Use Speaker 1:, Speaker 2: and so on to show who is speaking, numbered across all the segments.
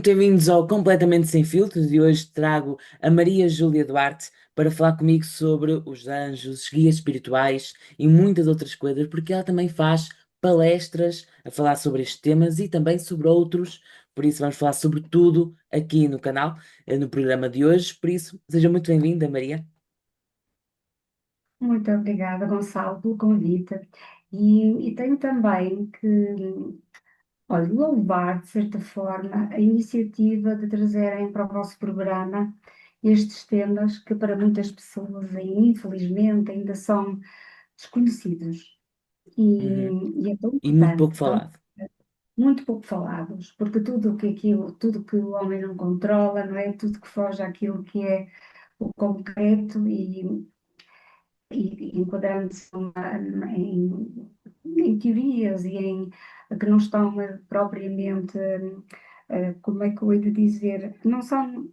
Speaker 1: bem-vindos ao Completamente Sem Filtros e hoje trago a Maria Júlia Duarte para falar comigo sobre os anjos, os guias espirituais e muitas outras coisas, porque ela também faz palestras a falar sobre estes temas e também sobre outros, por isso vamos falar sobre tudo aqui no canal, no programa de hoje, por isso seja muito bem-vinda, Maria.
Speaker 2: Muito obrigada, Gonçalo, pelo convite. E tenho também que, olha, louvar, de certa forma, a iniciativa de trazerem para o vosso programa estes temas que para muitas pessoas, infelizmente, ainda são desconhecidos.
Speaker 1: Uhum.
Speaker 2: E é tão
Speaker 1: E muito
Speaker 2: importante,
Speaker 1: pouco
Speaker 2: tão,
Speaker 1: falado.
Speaker 2: muito pouco falados, porque tudo que o homem não controla, não é? Tudo que foge àquilo que é o concreto e enquadrando-se em teorias e em que não estão propriamente, como é que eu hei de dizer, não são,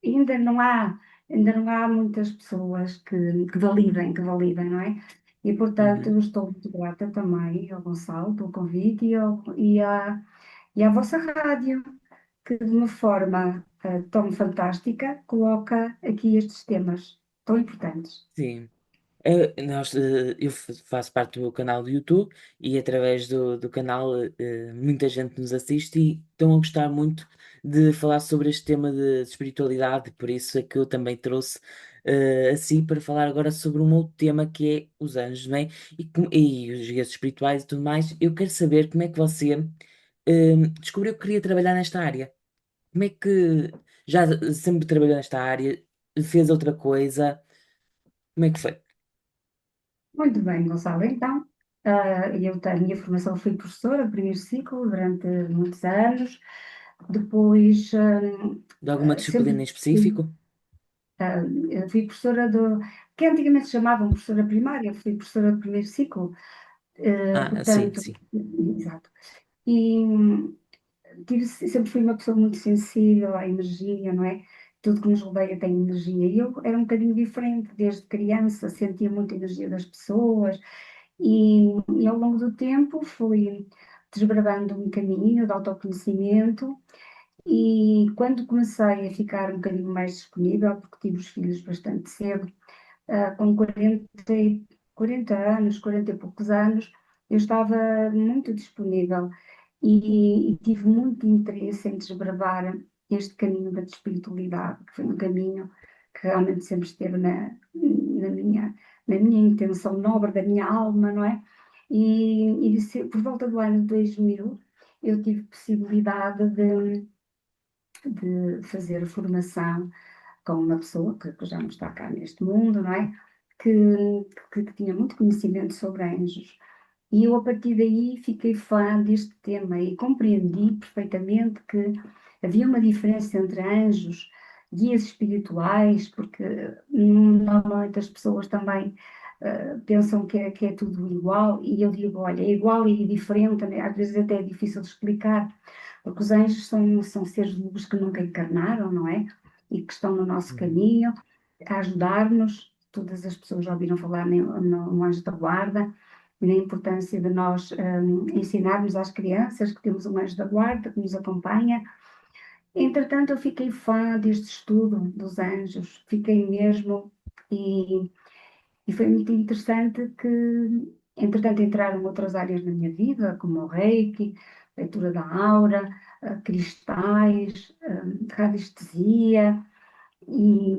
Speaker 2: ainda não há, ainda não há muitas pessoas que validem, não é? E, portanto,
Speaker 1: Uhum.
Speaker 2: eu estou muito grata também ao Gonçalo pelo convite e à vossa rádio, que de uma forma tão fantástica coloca aqui estes temas tão importantes.
Speaker 1: Sim. Eu faço parte do canal do YouTube e através do canal muita gente nos assiste e estão a gostar muito de falar sobre este tema de espiritualidade, por isso é que eu também trouxe assim para falar agora sobre um outro tema que é os anjos, não é? E os guias espirituais e tudo mais. Eu quero saber como é que você descobriu que queria trabalhar nesta área. Como é que já sempre trabalhou nesta área, fez outra coisa? Como é que foi?
Speaker 2: Muito bem, Gonçalo. Então, a minha formação fui professora, primeiro ciclo, durante muitos anos. Depois,
Speaker 1: De alguma disciplina
Speaker 2: sempre
Speaker 1: em
Speaker 2: fui,
Speaker 1: específico?
Speaker 2: eu fui professora que antigamente chamavam professora primária, fui professora de primeiro ciclo,
Speaker 1: Ah, sim,
Speaker 2: portanto,
Speaker 1: sim.
Speaker 2: exato. E sempre fui uma pessoa muito sensível à energia, não é? Tudo que nos rodeia tem energia. E eu era um bocadinho diferente, desde criança, sentia muita energia das pessoas. E ao longo do tempo fui desbravando um caminho de autoconhecimento e quando comecei a ficar um bocadinho mais disponível, porque tive os filhos bastante cedo, com 40 anos, 40 e poucos anos, eu estava muito disponível e tive muito interesse em desbravar este caminho da espiritualidade, que foi um caminho que realmente sempre esteve na minha intenção nobre, da minha alma, não é? Por volta do ano 2000, eu tive possibilidade de fazer formação com uma pessoa que já não está cá neste mundo, não é? Que, que tinha muito conhecimento sobre anjos. E eu, a partir daí, fiquei fã deste tema e compreendi perfeitamente que havia uma diferença entre anjos, guias espirituais, porque normalmente as pessoas também pensam que é tudo igual, e eu digo, olha, é igual e diferente, né? Às vezes até é difícil de explicar, porque os anjos são seres de luz que nunca encarnaram, não é? E que estão no nosso
Speaker 1: Uhum.
Speaker 2: caminho, a ajudar-nos. Todas as pessoas já ouviram falar no anjo da guarda e na importância de nós ensinarmos às crianças que temos um anjo da guarda que nos acompanha. Entretanto, eu fiquei fã deste estudo dos anjos, fiquei mesmo, e, e foi muito interessante que, entretanto, entraram outras áreas na minha vida, como o Reiki, leitura da aura, cristais, radiestesia, e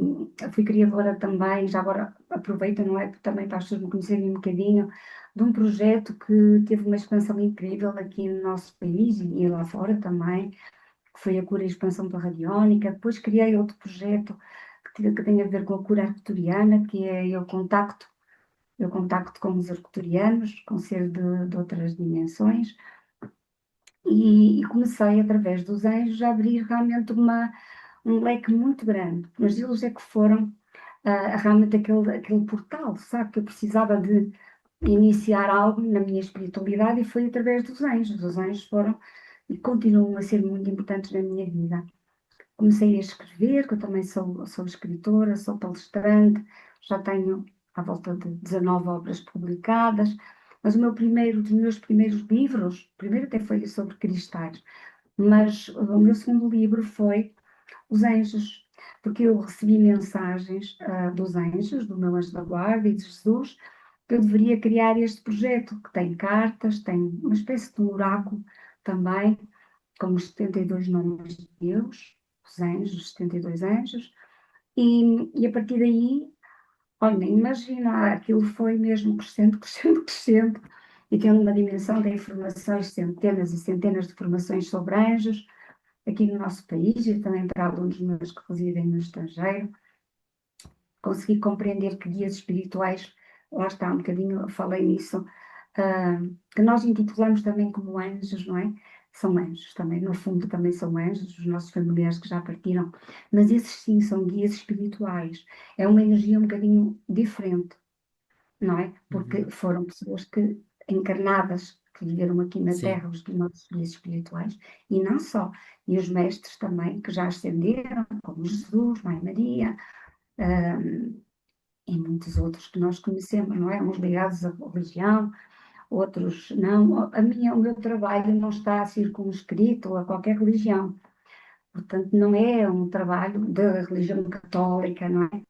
Speaker 2: fui criadora também, já agora aproveito, não é, também para as pessoas me conhecerem um bocadinho, de um projeto que teve uma expansão incrível aqui no nosso país e lá fora também, que foi a cura e expansão da radiónica. Depois criei outro projeto que tem a ver com a cura arcturiana, que é eu contacto com os arcturianos, com seres de outras dimensões, e comecei, através dos anjos, a abrir realmente um leque muito grande, mas eles é que foram realmente aquele portal, sabe, que eu precisava de iniciar algo na minha espiritualidade e foi através dos anjos. Os anjos foram e continuam a ser muito importantes na minha vida. Comecei a escrever, que eu também sou escritora, sou palestrante, já tenho à volta de 19 obras publicadas, mas dos meus primeiros livros, primeiro até foi sobre cristais, mas o meu segundo livro foi Os Anjos, porque eu recebi mensagens dos anjos, do meu anjo da guarda e de Jesus, que eu deveria criar este projeto, que tem cartas, tem uma espécie de um oráculo também, com os 72 nomes de Deus, os anjos, os 72 anjos, e a partir daí, olha, nem imagina, aquilo foi mesmo crescendo, crescendo, crescendo, e tendo uma dimensão de informações, centenas e centenas de informações sobre anjos, aqui no nosso país e também para alunos meus que residem no estrangeiro, consegui compreender que guias espirituais, lá está, um bocadinho, falei nisso, que nós intitulamos também como anjos, não é? São anjos também, no fundo também são anjos, os nossos familiares que já partiram, mas esses sim são guias espirituais. É uma energia um bocadinho diferente, não é?
Speaker 1: Uhum.
Speaker 2: Porque foram pessoas que encarnadas, que viveram aqui na
Speaker 1: Sim.
Speaker 2: Terra, os nossos guias espirituais, e não só, e os mestres também que já ascenderam, como Jesus, Mãe Maria, e muitos outros que nós conhecemos, não é? Uns ligados à religião, outros não. O meu trabalho não está circunscrito a qualquer religião. Portanto, não é um trabalho da religião católica, não é?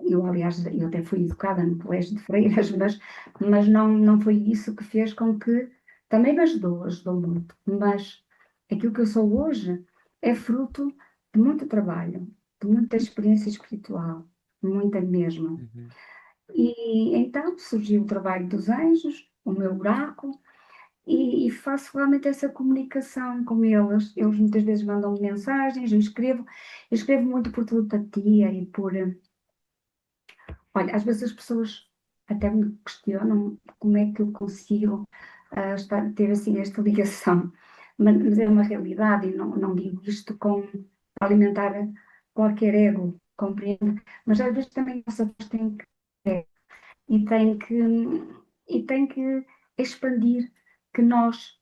Speaker 2: Eu, aliás, eu até fui educada no colégio de freiras, mas não foi isso que fez com que. Também me ajudou, ajudou muito. Mas aquilo que eu sou hoje é fruto de muito trabalho, de muita experiência espiritual, muita mesmo.
Speaker 1: Uhum.
Speaker 2: E então surgiu o trabalho dos anjos, o meu oráculo, e faço realmente essa comunicação com eles. Eles muitas vezes mandam-me mensagens, eu escrevo muito por telepatia e por. Olha, às vezes as pessoas até me questionam como é que eu consigo ter assim esta ligação, mas é uma realidade e não digo isto com alimentar qualquer ego, compreendo, mas às vezes também essa voz tem que e tem que, e tem que expandir que nós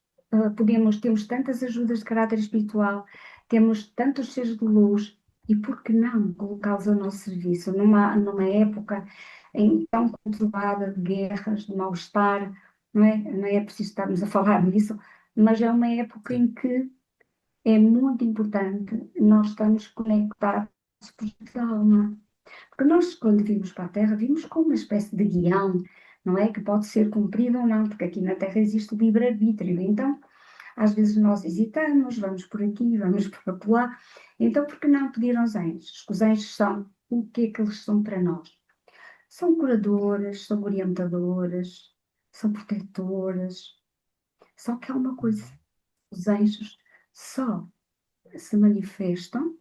Speaker 2: temos tantas ajudas de caráter espiritual, temos tantos seres de luz, e por que não colocá-los a nosso serviço numa época tão conturbada de guerras, de mal-estar, não é? Não é preciso estarmos a falar nisso, mas é uma época
Speaker 1: Sim.
Speaker 2: em que é muito importante nós estarmos conectados com a alma. Porque nós, quando vimos para a Terra, vimos com uma espécie de guião, não é? Que pode ser cumprido ou não, porque aqui na Terra existe o livre-arbítrio. Então, às vezes nós hesitamos, vamos por aqui, vamos por lá. Então, por que não pedir aos anjos? Os anjos são o que é que eles são para nós? São curadores, são orientadores, são protetores. Só que há uma coisa:
Speaker 1: Uhum.
Speaker 2: os anjos só se manifestam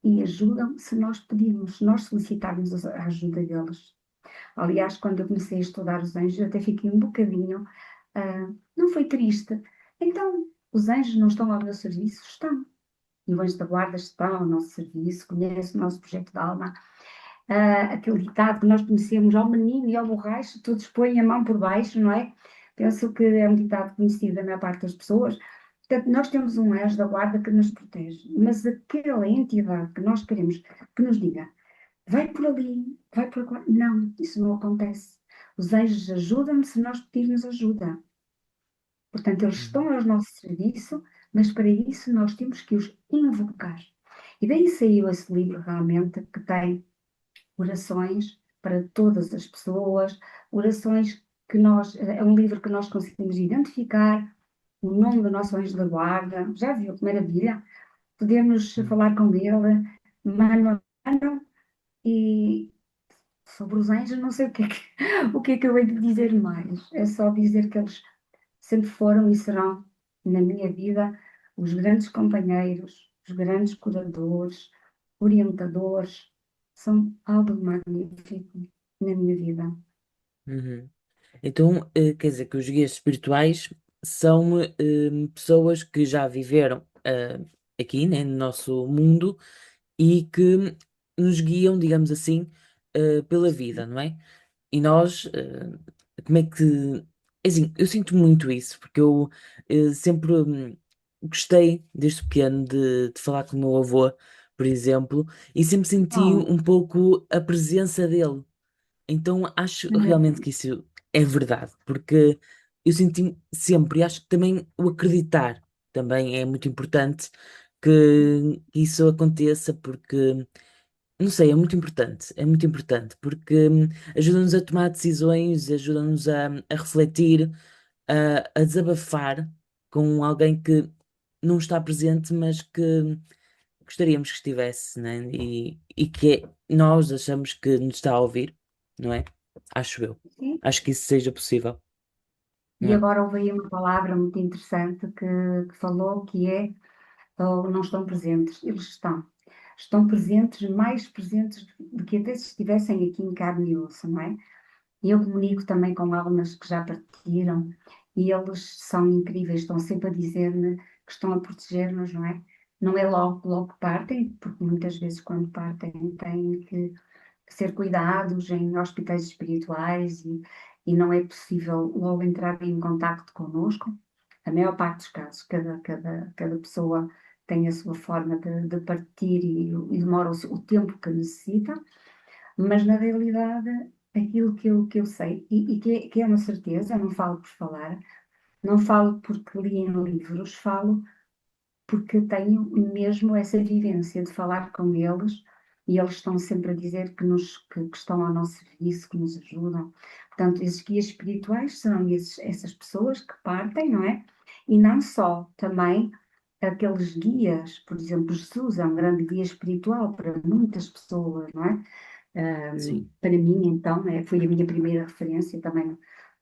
Speaker 2: e ajudam se nós pedirmos, se nós solicitarmos a ajuda deles. Aliás, quando eu comecei a estudar os anjos, eu até fiquei um bocadinho, não foi triste. Então, os anjos não estão ao meu serviço? Estão. E os anjos da guarda estão ao nosso serviço, conhecem o nosso projeto de alma. Aquele ditado que nós conhecemos, ao menino e ao borracho, todos põem a mão por baixo, não é? Penso que é um ditado conhecido da maior parte das pessoas. Portanto, nós temos um anjo da guarda que nos protege, mas aquela entidade que nós queremos que nos diga vai por ali, vai por lá. Não, isso não acontece. Os anjos ajudam-nos se nós pedirmos ajuda. Portanto, eles estão
Speaker 1: Uhum.
Speaker 2: ao nosso serviço, mas para isso nós temos que os invocar. E daí saiu esse livro realmente que tem orações para todas as pessoas, orações que nós, é um livro que nós conseguimos identificar o nome do nosso anjo da guarda. Já viu que maravilha? Podemos
Speaker 1: Uhum.
Speaker 2: falar com ele mano a mano e sobre os anjos, não sei o que é que eu hei de dizer mais. É só dizer que eles sempre foram e serão, na minha vida, os grandes companheiros, os grandes curadores, orientadores. São algo magnífico na minha vida.
Speaker 1: Uhum. Então, quer dizer que os guias espirituais são pessoas que já viveram aqui, né, no nosso mundo e que nos guiam, digamos assim, pela vida, não é? E nós, como é que. É assim, eu sinto muito isso, porque eu sempre gostei, desde pequeno, de falar com o meu avô, por exemplo, e sempre senti
Speaker 2: Oh,
Speaker 1: um pouco a presença dele. Então acho realmente
Speaker 2: maravilha.
Speaker 1: que isso é verdade, porque eu senti sempre, e acho que também o acreditar também é muito importante que isso aconteça, porque, não sei, é muito importante, porque ajuda-nos a tomar decisões, ajuda-nos a refletir, a desabafar com alguém que não está presente, mas que gostaríamos que estivesse, né? E que nós achamos que nos está a ouvir, não é? Acho eu.
Speaker 2: Sim.
Speaker 1: Acho que isso seja possível, não
Speaker 2: E
Speaker 1: é?
Speaker 2: agora houve aí uma palavra muito interessante que falou, que é, não estão presentes. Eles estão. Estão presentes, mais presentes do que até se estivessem aqui em carne e osso, não é? E eu comunico também com algumas que já partiram e eles são incríveis, estão sempre a dizer-me que estão a proteger-nos, não é? Não é logo que partem, porque muitas vezes quando partem têm que ser cuidados em hospitais espirituais e não é possível logo entrar em contacto connosco. A maior parte dos casos, cada pessoa tem a sua forma de partir e demora o tempo que necessita, mas na realidade aquilo que eu sei e que é uma certeza, não falo por falar, não falo porque li em livros, falo porque tenho mesmo essa vivência de falar com eles e eles estão sempre a dizer que estão ao nosso serviço, que nos ajudam. Portanto, esses guias espirituais são essas pessoas que partem, não é? E não só, também aqueles guias, por exemplo, Jesus é um grande guia espiritual para muitas pessoas, não é?
Speaker 1: Sim.
Speaker 2: Para mim, então, foi a minha primeira referência também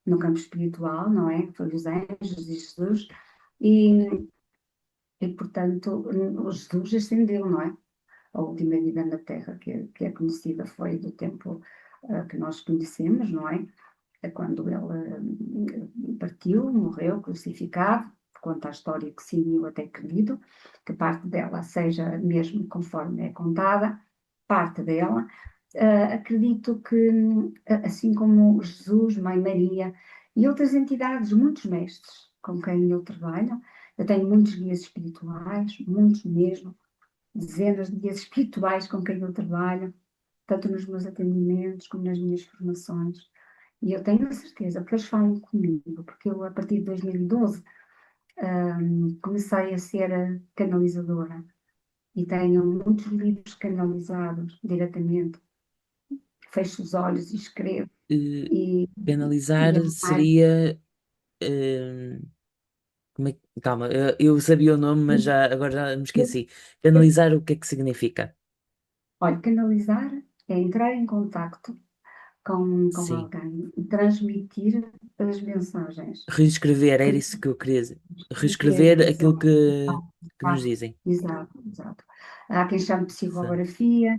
Speaker 2: no campo espiritual, não é? Foi os anjos e Jesus. E, e portanto, o Jesus ascendeu, não é? A última vida na Terra que é conhecida foi do tempo que nós conhecemos, não é? É quando ele partiu, morreu, crucificado, conta a história que sim, eu até acredito, que parte dela seja mesmo conforme é contada, parte dela. Acredito que, assim como Jesus, Mãe Maria e outras entidades, muitos mestres com quem eu trabalho, eu tenho muitos guias espirituais, muitos mesmo, dezenas de guias espirituais com quem eu trabalho, tanto nos meus atendimentos como nas minhas formações. E eu tenho a certeza que eles falam comigo, porque eu, a partir de 2012, comecei a ser canalizadora e tenho muitos livros canalizados diretamente. Fecho os olhos e escrevo
Speaker 1: Eh,
Speaker 2: e,
Speaker 1: Canalizar
Speaker 2: e é mais.
Speaker 1: seria. eh, Calma, eu sabia o nome, mas agora já me esqueci. Canalizar, o que é que significa?
Speaker 2: Olha, canalizar é entrar em contacto com
Speaker 1: Sim.
Speaker 2: alguém e transmitir as mensagens.
Speaker 1: Reescrever, era
Speaker 2: Que
Speaker 1: isso que eu queria dizer.
Speaker 2: Escrever,
Speaker 1: Reescrever aquilo
Speaker 2: exato,
Speaker 1: que nos dizem.
Speaker 2: exato, exato. Há quem chame de
Speaker 1: Sim.
Speaker 2: psicografia,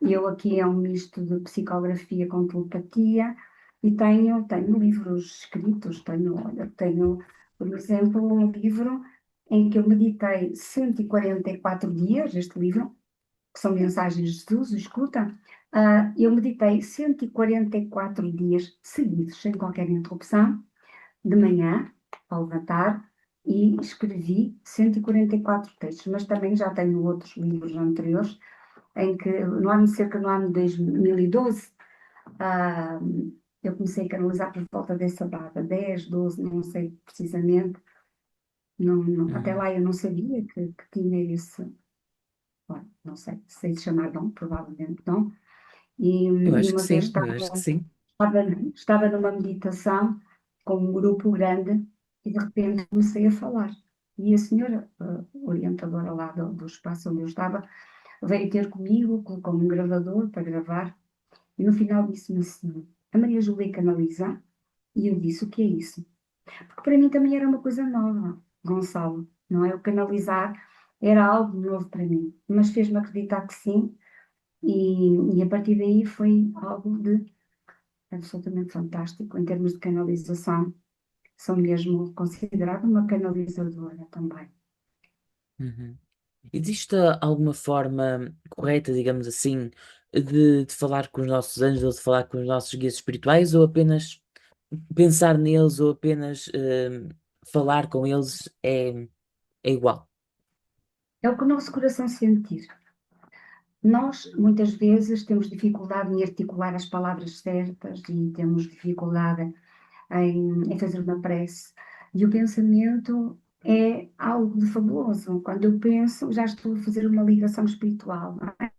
Speaker 2: eu aqui é um misto de psicografia com telepatia e tenho livros escritos, olha, tenho, por exemplo, um livro em que eu meditei 144 dias, este livro, que são mensagens de Jesus, escuta, eu meditei 144 dias seguidos, sem qualquer interrupção, de manhã, ao levantar, e escrevi 144 textos, mas também já tenho outros livros anteriores, em que, cerca do ano de 2012, ah, eu comecei a canalizar por volta dessa data, 10, 12, não sei precisamente, até
Speaker 1: Uhum.
Speaker 2: lá eu não sabia que tinha esse, bom, não sei se chamar dom, provavelmente dom,
Speaker 1: Eu
Speaker 2: e
Speaker 1: acho que
Speaker 2: uma vez
Speaker 1: sim, eu acho que sim.
Speaker 2: estava, estava numa meditação com um grupo grande e de repente comecei a falar. E a senhora, orientadora lá do espaço onde eu estava, veio ter comigo, colocou um gravador para gravar e no final disse-me assim: a Maria Júlia canaliza? E eu disse: o que é isso? Porque para mim também era uma coisa nova, Gonçalo, não é? O canalizar era algo novo para mim, mas fez-me acreditar que sim, e a partir daí foi algo de absolutamente fantástico em termos de canalização. Sou mesmo considerada uma canalizadora também.
Speaker 1: Uhum. Existe alguma forma correta, digamos assim, de falar com os nossos anjos ou de falar com os nossos guias espirituais, ou apenas pensar neles, ou apenas falar com eles é igual?
Speaker 2: É o que o nosso coração sentir. Nós, muitas vezes, temos dificuldade em articular as palavras certas e temos dificuldade em fazer uma prece. E o pensamento é algo de fabuloso. Quando eu penso, já estou a fazer uma ligação espiritual, não é?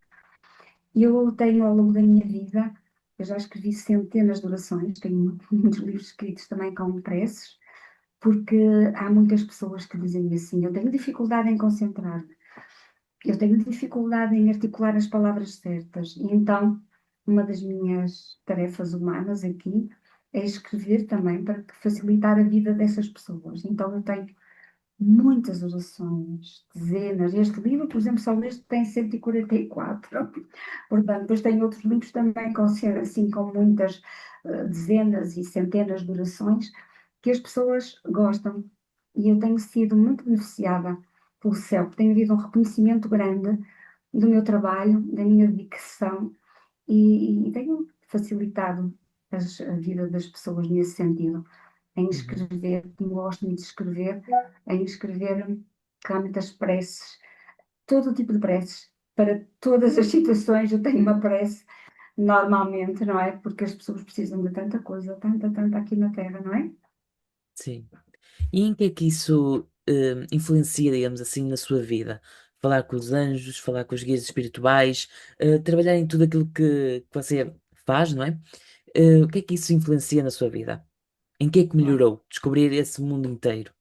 Speaker 2: Eu tenho ao longo da minha vida, eu já escrevi centenas de orações, tenho muitos livros escritos também com preces, porque há muitas pessoas que dizem assim: eu tenho dificuldade em concentrar-me, eu tenho dificuldade em articular as palavras certas. E então, uma das minhas tarefas humanas aqui é escrever também para facilitar a vida dessas pessoas. Então, eu tenho muitas orações, dezenas. Este livro, por exemplo, só este tem 144. Portanto, depois tem outros livros também com, assim, com muitas dezenas e centenas de orações que as pessoas gostam. E eu tenho sido muito beneficiada pelo céu, porque tenho havido um reconhecimento grande do meu trabalho, da minha dedicação e tenho facilitado a vida das pessoas nesse sentido em
Speaker 1: Uhum.
Speaker 2: escrever, como gosto muito de escrever, em escrever realmente as preces, todo o tipo de preces, para todas as situações eu tenho uma prece, normalmente, não é? Porque as pessoas precisam de tanta coisa, tanta, tanta aqui na Terra, não é?
Speaker 1: Sim. E em que é que isso influencia, digamos assim, na sua vida? Falar com os anjos, falar com os guias espirituais, trabalhar em tudo aquilo que você faz, não é? O que é que isso influencia na sua vida? Em que é que
Speaker 2: Olha,
Speaker 1: melhorou? Descobrir esse mundo inteiro.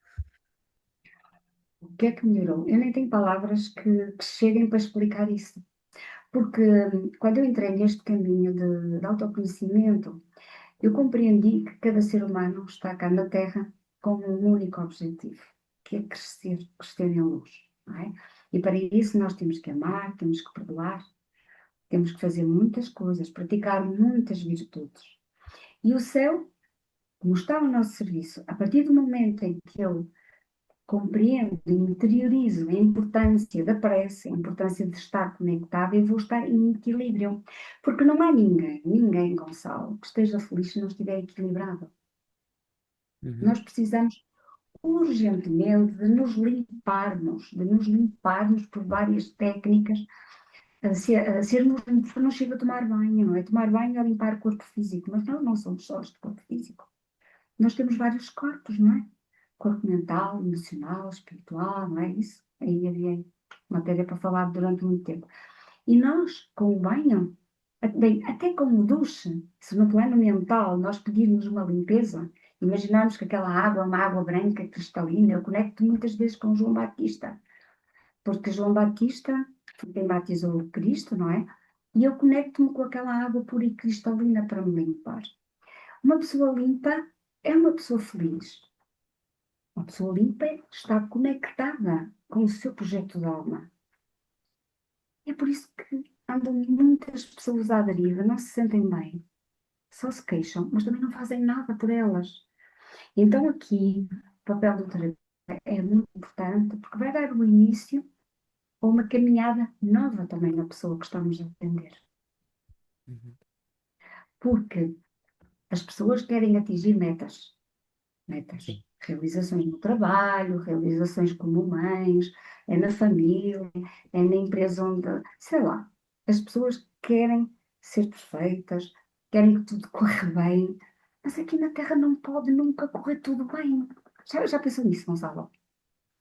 Speaker 2: o que é que melhorou? Eu nem tenho palavras que cheguem para explicar isso. Porque quando eu entrei neste caminho de autoconhecimento, eu compreendi que cada ser humano está cá na Terra com um único objetivo, que é crescer, crescer em luz, não é? E para isso nós temos que amar, temos que perdoar, temos que fazer muitas coisas, praticar muitas virtudes. E o céu, como está ao nosso serviço, a partir do momento em que eu compreendo e interiorizo a importância da prece, a importância de estar conectado, eu vou estar em equilíbrio. Porque não há ninguém, ninguém, Gonçalo, que esteja feliz se não estiver equilibrado.
Speaker 1: Uhum.
Speaker 2: Nós precisamos urgentemente de nos limparmos por várias técnicas, a sermos limpos, não chega a tomar banho, não é? Tomar banho é limpar o corpo físico, mas nós não somos só este corpo físico. Nós temos vários corpos, não é? Corpo mental, emocional, espiritual, não é isso? Aí havia matéria para falar durante muito tempo. E nós, com o banho, bem, até com o duche, se no plano mental nós pedirmos uma limpeza, imaginarmos que aquela água é uma água branca, cristalina, eu conecto muitas vezes com João Batista, porque João Batista foi quem batizou o Cristo, não é? E eu conecto-me com aquela água pura e cristalina para me limpar. Uma pessoa limpa é uma pessoa feliz. Uma pessoa limpa está conectada com o seu projeto de alma. É por isso que andam muitas pessoas à deriva, não se sentem bem, só se queixam, mas também não fazem nada por elas. Então aqui o papel do terapeuta é muito importante porque vai dar o início a uma caminhada nova também na pessoa que estamos a atender.
Speaker 1: Uhum.
Speaker 2: Porque as pessoas querem atingir metas, metas,
Speaker 1: Sim.
Speaker 2: realizações no trabalho, realizações como mães, é na família, é na empresa onde, sei lá, as pessoas querem ser perfeitas, querem que tudo corra bem, mas aqui na Terra não pode nunca correr tudo bem. Já pensou nisso, Gonçalo?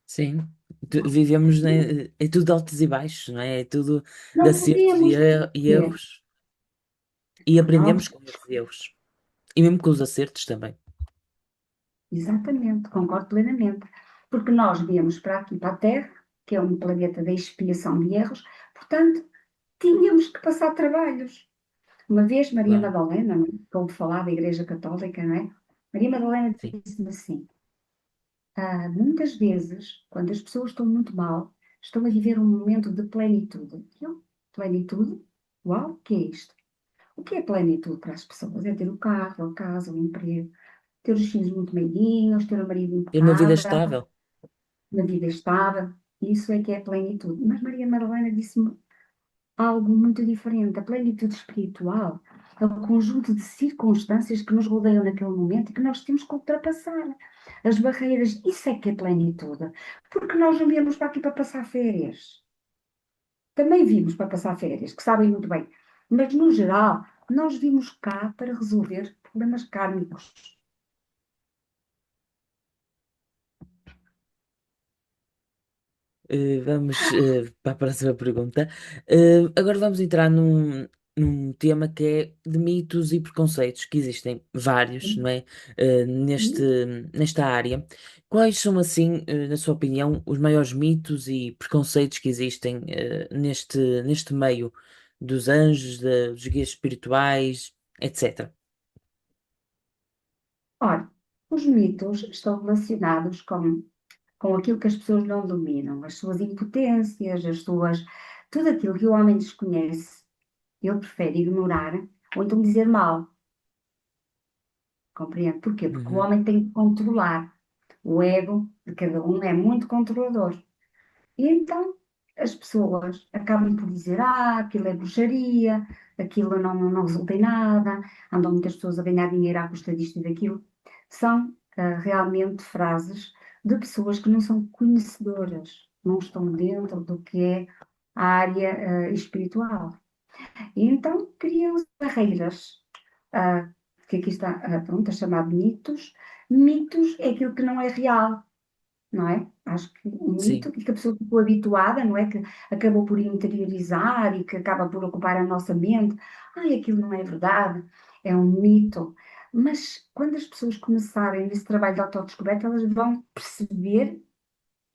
Speaker 1: Sim. Vivemos, né, é tudo de altos e baixos, não é? É tudo de
Speaker 2: Não
Speaker 1: acertos
Speaker 2: podemos
Speaker 1: e
Speaker 2: ter.
Speaker 1: erros. E
Speaker 2: Nós,
Speaker 1: aprendemos com esses erros. E mesmo com os acertos também.
Speaker 2: exatamente, concordo plenamente. Porque nós viemos para aqui, para a Terra, que é um planeta de expiação de erros, portanto, tínhamos que passar trabalhos. Uma vez Maria
Speaker 1: Claro.
Speaker 2: Madalena, não é? Que ouve falar da Igreja Católica, não é? Maria Madalena
Speaker 1: Sim.
Speaker 2: disse-me assim: muitas vezes, quando as pessoas estão muito mal, estão a viver um momento de plenitude. E eu, plenitude? Uau, o que é isto? O que é plenitude para as pessoas? É ter o carro, a casa, o emprego, ter os filhos muito meiguinhos, ter o marido
Speaker 1: Ter uma vida
Speaker 2: impecável,
Speaker 1: estável.
Speaker 2: uma vida estável. Isso é que é plenitude. Mas Maria Madalena disse-me algo muito diferente. A plenitude espiritual é o conjunto de circunstâncias que nos rodeiam naquele momento e que nós temos que ultrapassar. As barreiras, isso é que é plenitude. Porque nós não viemos para aqui para passar férias. Também vimos para passar férias, que sabem muito bem. Mas, no geral, nós vimos cá para resolver problemas kármicos.
Speaker 1: Vamos para a próxima pergunta. Agora vamos entrar num tema que é de mitos e preconceitos, que existem vários, não é? Nesta área. Quais são, assim, na sua opinião, os maiores mitos e preconceitos que existem, neste meio dos anjos, dos guias espirituais, etc.
Speaker 2: Ora, os mitos estão relacionados com aquilo que as pessoas não dominam, as suas impotências, tudo aquilo que o homem desconhece, ele prefere ignorar ou então dizer mal, compreende? Porquê? Porque o
Speaker 1: Uhum,
Speaker 2: homem tem que controlar. O ego de cada um é muito controlador. E então as pessoas acabam por dizer: aquilo é bruxaria, aquilo não resulta em nada, andam muitas pessoas a ganhar dinheiro à custa disto e daquilo. São realmente frases de pessoas que não são conhecedoras, não estão dentro do que é a área espiritual. E então criam-se barreiras, ah, que aqui está, pronto, é chamado mitos. Mitos é aquilo que não é real, não é? Acho que o
Speaker 1: sim.
Speaker 2: mito que a pessoa ficou habituada, não é? Que acabou por interiorizar e que acaba por ocupar a nossa mente. Ai, aquilo não é verdade, é um mito. Mas quando as pessoas começarem esse trabalho de autodescoberta, elas vão perceber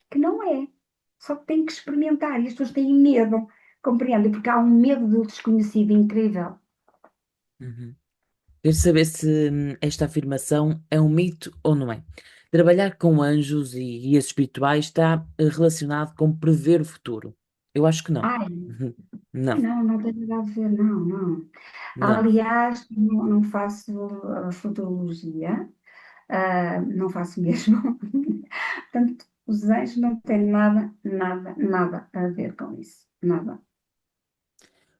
Speaker 2: que não é. Só que têm que experimentar e as pessoas têm medo, compreende? Porque há um medo do desconhecido incrível.
Speaker 1: Uhum. Quero saber se esta afirmação é um mito ou não é. Trabalhar com anjos e guias espirituais está relacionado com prever o futuro. Eu acho que não.
Speaker 2: Ai,
Speaker 1: Não,
Speaker 2: não tem nada a ver, não.
Speaker 1: não.
Speaker 2: Aliás, não faço futurologia. Não faço mesmo. Portanto, os anjos não têm nada a ver com isso. Nada.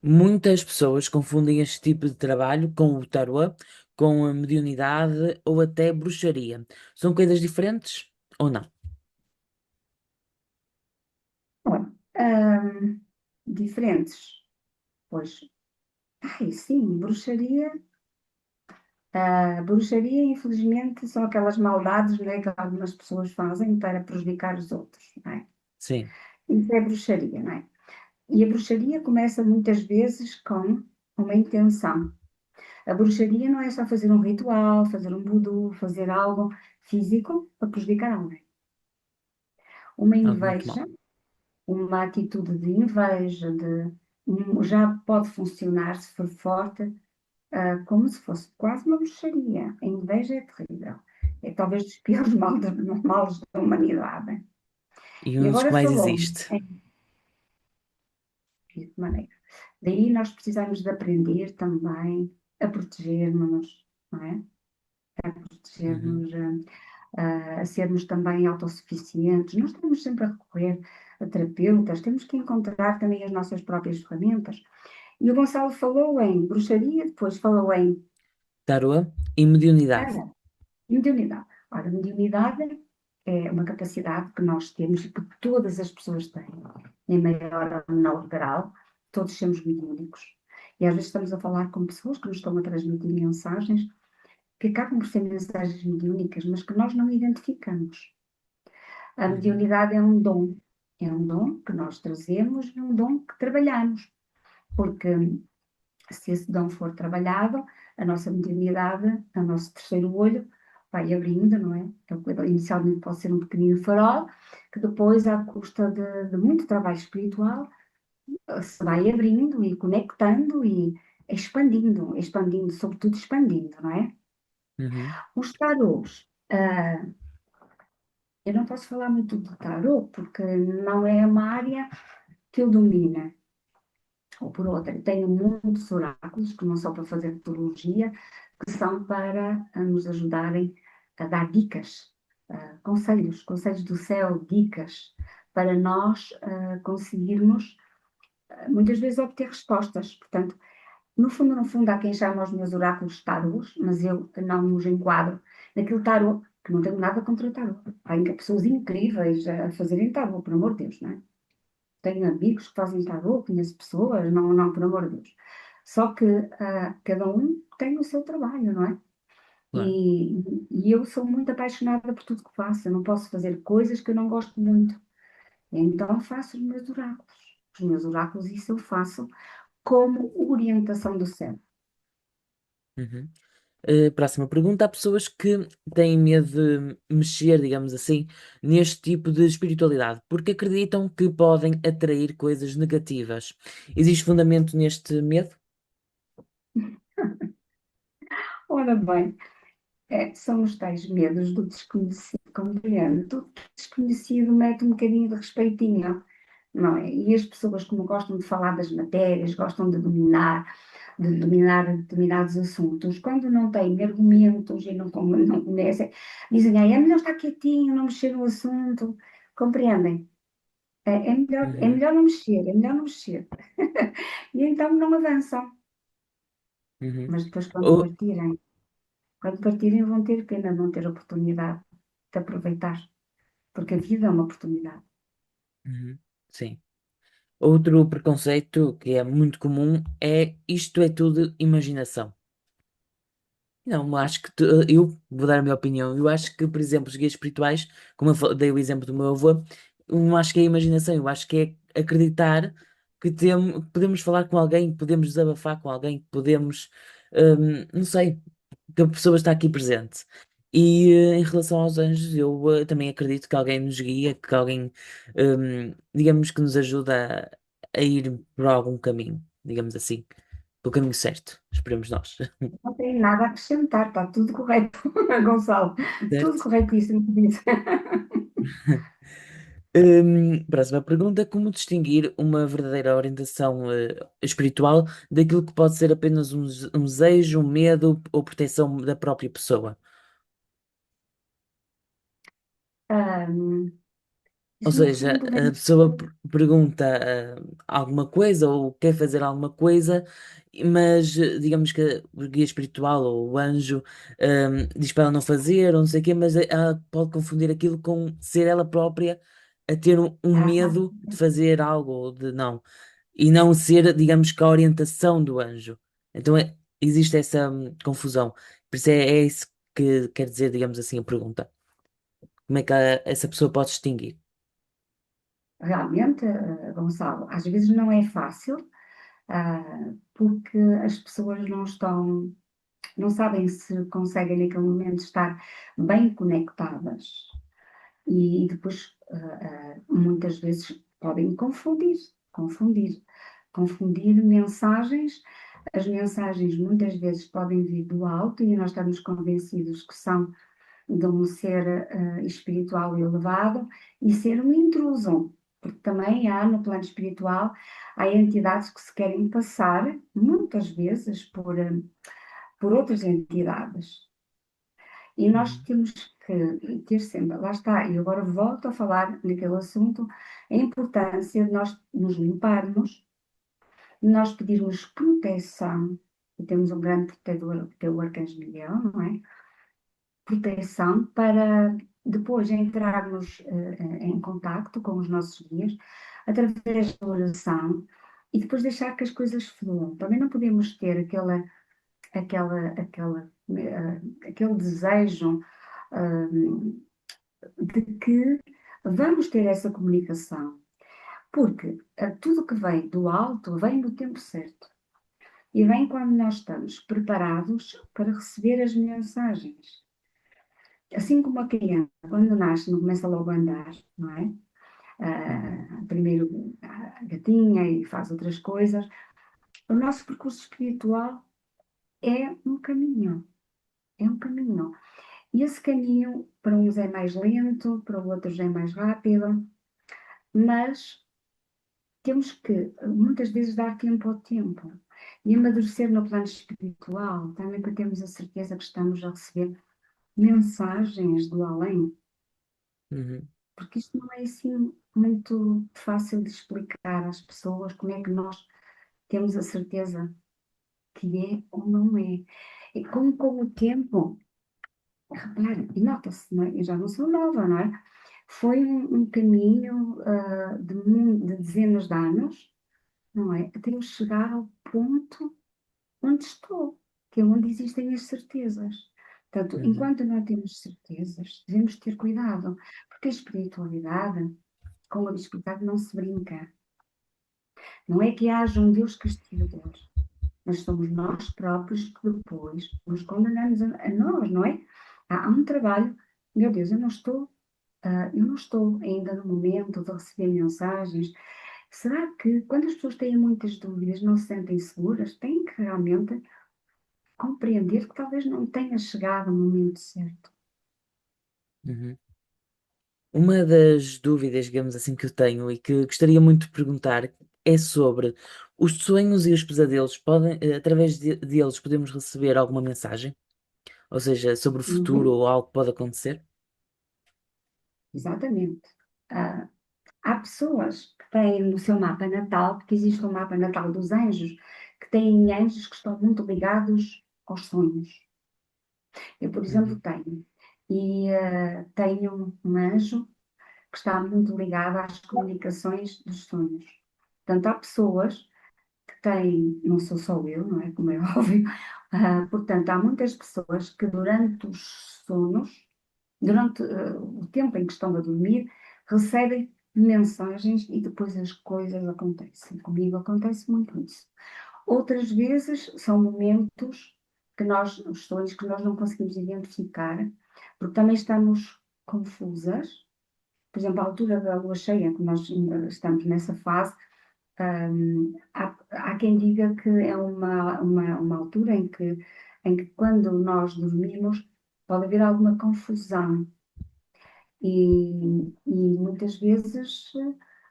Speaker 1: Muitas pessoas confundem este tipo de trabalho com o tarô, com a mediunidade ou até bruxaria. São coisas diferentes ou não?
Speaker 2: Olha, diferentes. Pois, ai, sim, bruxaria. Bruxaria, infelizmente, são aquelas maldades, né, que algumas pessoas fazem para prejudicar os outros, não é?
Speaker 1: Sim.
Speaker 2: Isso é bruxaria, não é? E a bruxaria começa muitas vezes com uma intenção. A bruxaria não é só fazer um ritual, fazer um voodoo, fazer algo físico para prejudicar alguém. Uma
Speaker 1: Algo muito
Speaker 2: inveja,
Speaker 1: mal.
Speaker 2: uma atitude de inveja, já pode funcionar, se for forte, como se fosse quase uma bruxaria. A inveja é terrível. É talvez dos piores males da humanidade.
Speaker 1: E
Speaker 2: E
Speaker 1: um dos que
Speaker 2: agora
Speaker 1: mais
Speaker 2: falou
Speaker 1: existe.
Speaker 2: em que maneira. Daí nós precisamos de aprender também a protegermos-nos, não é? A
Speaker 1: Uhum.
Speaker 2: proteger-nos, a sermos também autossuficientes. Nós temos sempre a recorrer a terapeutas, temos que encontrar também as nossas próprias ferramentas. E o Gonçalo falou em bruxaria, depois falou em
Speaker 1: Tarô e mediunidade.
Speaker 2: ah, mediunidade. Ora, mediunidade é uma capacidade que nós temos e que todas as pessoas têm, em maior ou menor grau, todos somos mediúnicos. E às vezes estamos a falar com pessoas que nos estão a transmitir mensagens que acabam por ser mensagens mediúnicas, mas que nós não identificamos. A
Speaker 1: Uhum.
Speaker 2: mediunidade é um dom que nós trazemos e um dom que trabalhamos, porque se esse dom for trabalhado, a nossa mediunidade, o nosso terceiro olho, vai abrindo, não é? Então, inicialmente pode ser um pequenino farol, que depois, à custa de muito trabalho espiritual, se vai abrindo e conectando e expandindo, sobretudo expandindo, não é?
Speaker 1: Uhum.
Speaker 2: Os tarôs, eu não posso falar muito do tarô, porque não é uma área que eu domine. Ou por outra, tenho muitos oráculos, que não são para fazer futurologia, que são para nos ajudarem a dar dicas, conselhos do céu, dicas, para nós conseguirmos, muitas vezes, obter respostas. Portanto, no fundo, há quem chama os meus oráculos tarôs, mas eu não os enquadro naquele tarô, que não tenho nada contra o tarô. Há pessoas incríveis a fazerem tarô, por amor de Deus, não é? Tenho amigos que fazem tarô, conheço pessoas, não, por amor de Deus. Só que cada um tem o seu trabalho, não é?
Speaker 1: Claro.
Speaker 2: E eu sou muito apaixonada por tudo que faço. Eu não posso fazer coisas que eu não gosto muito. Então faço os meus oráculos. Os meus oráculos, isso eu faço como orientação do céu.
Speaker 1: Uhum. Próxima pergunta. Há pessoas que têm medo de mexer, digamos assim, neste tipo de espiritualidade, porque acreditam que podem atrair coisas negativas. Existe fundamento neste medo?
Speaker 2: Ora bem, são os tais medos do desconhecido, compreende? Tudo desconhecido mete um bocadinho de respeitinho, não é? E as pessoas, como gostam de falar das matérias, gostam de dominar determinados assuntos, quando não têm argumentos e não conhecem, dizem, é melhor estar quietinho, não mexer no assunto, compreendem? É
Speaker 1: Uhum,
Speaker 2: melhor não mexer, é melhor não mexer. E então não avançam,
Speaker 1: uhum.
Speaker 2: mas depois
Speaker 1: Ou-
Speaker 2: quando partirem vão ter pena, vão ter oportunidade de aproveitar, porque a vida é uma oportunidade.
Speaker 1: Uhum, sim. Outro preconceito que é muito comum é isto é tudo imaginação. Não, acho que eu vou dar a minha opinião. Eu acho que, por exemplo, os guias espirituais, como eu dei o exemplo do meu avô, eu não acho que é imaginação, eu acho que é acreditar que podemos falar com alguém, que podemos desabafar com alguém, que podemos, não sei, que a pessoa está aqui presente. E em relação aos anjos, eu também acredito que alguém nos guia, que alguém, digamos, que nos ajuda a ir por algum caminho, digamos assim, pelo caminho certo, esperemos nós.
Speaker 2: Não tenho nada a acrescentar, está tudo correto, Gonçalo, tudo
Speaker 1: Certo?
Speaker 2: corretíssimo que disse.
Speaker 1: Próxima pergunta: como distinguir uma verdadeira orientação espiritual daquilo que pode ser apenas um desejo, um medo ou proteção da própria pessoa?
Speaker 2: Ahm,
Speaker 1: Ou
Speaker 2: Isso no
Speaker 1: seja,
Speaker 2: fundo
Speaker 1: a
Speaker 2: vem.
Speaker 1: pessoa pergunta alguma coisa ou quer fazer alguma coisa, mas digamos que o guia espiritual ou o anjo diz para ela não fazer ou não sei o quê, mas ela pode confundir aquilo com ser ela própria a ter um
Speaker 2: Ah,
Speaker 1: medo de fazer algo ou de não. E não ser, digamos que a orientação do anjo. Então existe essa confusão. Por isso é isso que quer dizer, digamos assim, a pergunta. Como é que essa pessoa pode distinguir?
Speaker 2: realmente, Gonçalo, às vezes não é fácil, porque as pessoas não sabem se conseguem naquele momento estar bem conectadas e depois muitas vezes podem confundir mensagens. As mensagens muitas vezes podem vir do alto e nós estamos convencidos que são de um ser espiritual elevado e ser um intruso, porque também há no plano espiritual, há entidades que se querem passar, muitas vezes, por outras entidades. E nós
Speaker 1: Uhum,
Speaker 2: temos que ter sempre, lá está, e agora volto a falar naquele assunto, a importância de nós nos limparmos, de nós pedirmos proteção, e temos um grande protetor, que é o Arcanjo Miguel, não é? Proteção para depois entrarmos em contacto com os nossos guias através da oração e depois deixar que as coisas fluam. Também não podemos ter aquele desejo de que vamos ter essa comunicação, porque tudo que vem do alto vem no tempo certo e vem quando nós estamos preparados para receber as mensagens. Assim como a criança, quando nasce, não começa logo a andar, não é?
Speaker 1: uhum,
Speaker 2: Primeiro a gatinha e faz outras coisas. O nosso percurso espiritual é um caminho, é um caminho. E esse caminho, para uns é mais lento, para outros é mais rápido, mas temos que muitas vezes dar tempo ao tempo e amadurecer no plano espiritual, também para termos a certeza que estamos a receber mensagens do além,
Speaker 1: uhum,
Speaker 2: porque isto não é assim muito fácil de explicar às pessoas como é que nós temos a certeza que é ou não é. E como com o tempo, repare, e nota-se, não é? Eu já não sou nova, não é? Foi um caminho de dezenas de anos, não é? Até eu chegar ao ponto onde estou, que é onde existem as certezas. Portanto,
Speaker 1: uhum,
Speaker 2: enquanto não temos certezas, devemos ter cuidado, porque a espiritualidade, com a espiritualidade não se brinca. Não é que haja um Deus castigador, mas somos nós próprios que depois nos condenamos a nós, não é? Há um trabalho, meu Deus, eu não estou ainda no momento de receber mensagens. Será que quando as pessoas têm muitas dúvidas, não se sentem seguras, têm que realmente compreender que talvez não tenha chegado o momento certo?
Speaker 1: Uhum. Uma das dúvidas, digamos assim, que eu tenho e que gostaria muito de perguntar é sobre os sonhos e os pesadelos podem, através deles podemos receber alguma mensagem? Ou seja, sobre o futuro
Speaker 2: Uhum,
Speaker 1: ou algo que pode acontecer?
Speaker 2: exatamente. Ah, há pessoas que têm no seu mapa natal, porque existe um mapa natal dos anjos, que têm anjos que estão muito ligados aos sonhos. Eu, por exemplo,
Speaker 1: Uhum,
Speaker 2: tenho. E tenho um anjo que está muito ligado às comunicações dos sonhos. Portanto, há pessoas que têm, não sou só eu, não é? Como é óbvio, portanto, há muitas pessoas que durante os sonos, durante o tempo em que estão a dormir, recebem mensagens e depois as coisas acontecem. Comigo acontece muito isso. Outras vezes são momentos que nós, os sonhos que nós não conseguimos identificar, porque também estamos confusas. Por exemplo, a altura da lua cheia, que nós ainda estamos nessa fase, há quem diga que é uma altura em que quando nós dormimos pode haver alguma confusão e muitas vezes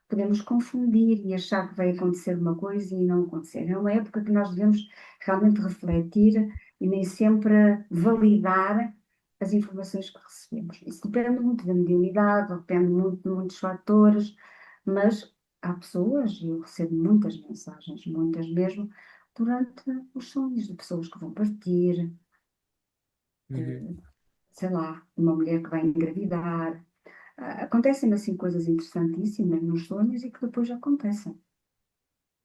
Speaker 2: podemos confundir e achar que vai acontecer uma coisa e não acontecer. É uma época que nós devemos realmente refletir e nem sempre validar as informações que recebemos. Isso depende muito da mediunidade, depende muito de muitos fatores, mas há pessoas, e eu recebo muitas mensagens, muitas mesmo, durante os sonhos de pessoas que vão partir,
Speaker 1: uhum.
Speaker 2: de, sei lá, uma mulher que vai engravidar. Acontecem assim coisas interessantíssimas nos sonhos e que depois acontecem.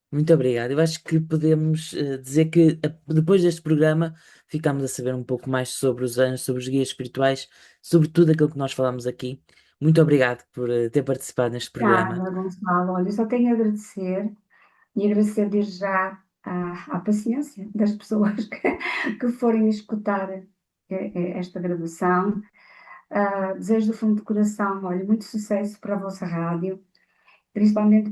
Speaker 1: Muito obrigado. Eu acho que podemos dizer que depois deste programa ficamos a saber um pouco mais sobre os anjos, sobre os guias espirituais, sobre tudo aquilo que nós falamos aqui. Muito obrigado por ter participado neste programa.
Speaker 2: Obrigada, Gonçalo. Olha, eu só tenho a agradecer e agradecer desde já à paciência das pessoas que forem escutar esta gravação. Desejo do fundo do coração, olha, muito sucesso para a vossa rádio, principalmente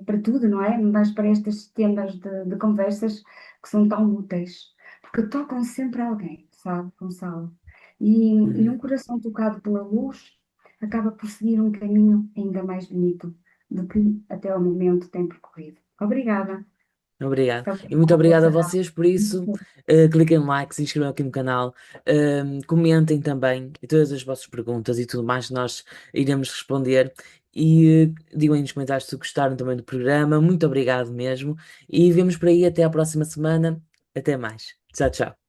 Speaker 2: para tudo, não é? Mas para estes temas de conversas que são tão úteis, porque tocam sempre alguém, sabe, Gonçalo? E
Speaker 1: Uhum.
Speaker 2: um coração tocado pela luz acaba por seguir um caminho ainda mais bonito do que até ao momento tem percorrido. Obrigada.
Speaker 1: Obrigado. E muito
Speaker 2: Obrigada à
Speaker 1: obrigado a
Speaker 2: vossa
Speaker 1: vocês por isso.
Speaker 2: rádio.
Speaker 1: Cliquem no like, se inscrevam aqui no canal, comentem também e todas as vossas perguntas e tudo mais nós iremos responder. E digam aí nos comentários se gostaram também do programa. Muito obrigado mesmo. E vemos por aí até à próxima semana. Até mais. Tchau, tchau.